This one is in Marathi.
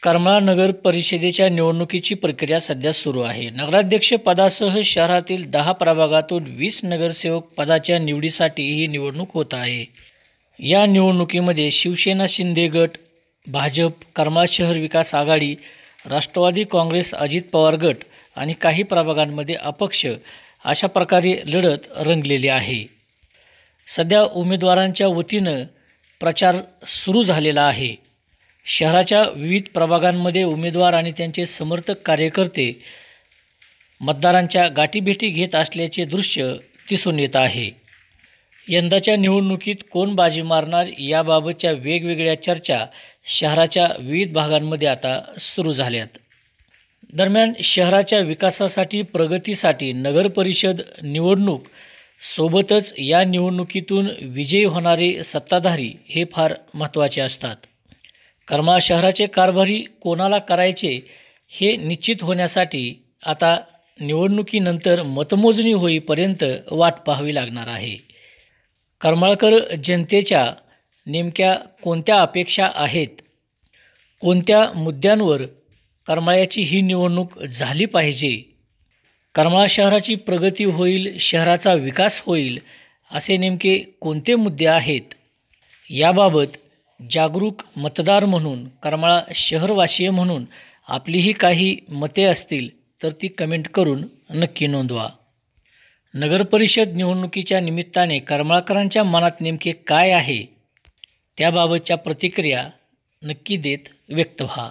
करमाळा नगर परिषदेच्या निवडणुकीची प्रक्रिया सध्या सुरू आहे। नगराध्यक्ष पदासह शहरातील 10 प्रभागातून 20 नगरसेवक पदाच्या निवडीसाठी ही निवडणूक होत आहे। या निवडणुकीमध्ये शिवसेना शिंदे गट, भाजप, करमाळा शहर विकास आघाडी, राष्ट्रवादी काँग्रेस अजित पवार गट आणि काही प्रभागांमध्ये अपक्ष अशा प्रकारे लढत रंगलेली आहे। सध्या उमेदवारांच्या वतीनं प्रचार सुरू झालेला आहे। शहराच्या विविध प्रभागांमध्ये उमेदवार आणि त्यांचे समर्थक कार्यकर्ते मतदारांच्या गाठीभेटी घेत असल्याचे दृश्य दिसून येत आहे। यंदाच्या निवडणुकीत कोण बाजी मारणार याबाबतच्या वेगवेगळ्या चर्चा शहराच्या विविध भागांमध्ये आता सुरू झाल्यात। दरम्यान शहराच्या विकासासाठी, प्रगतीसाठी नगर परिषद निवडणूक सोबतच या निवडणुकीतून विजयी होणारे सत्ताधारी हे फार महत्त्वाचे असतात। करमाळा शहराचे कारभारी कोणाला करायचे हे निश्चित होण्यासाठी आता निवडणुकीनंतर मतमोजणी होईपर्यंत वाट पाहावी लागणार आहे। करमाळकर जनतेच्या नेमक्या कोणत्या अपेक्षा आहेत, कोणत्या मुद्द्यांवर करमाळ्याची ही निवडणूक झाली पाहिजे, करमाळा शहराची प्रगती होईल, शहराचा विकास होईल असे नेमके कोणते मुद्दे आहेत, याबाबत जागरूक मतदार म्हणून, करमाळा शहरवासीय म्हणून आपलीही काही मते असतील तर ती कमेंट करून नक्की नोंदवा। नगरपरिषद निवडणुकीच्या निमित्ताने करमाळकरांच्या मनात नेमके काय आहे त्याबाबतच्या प्रतिक्रिया नक्की देत व्यक्त व्हा।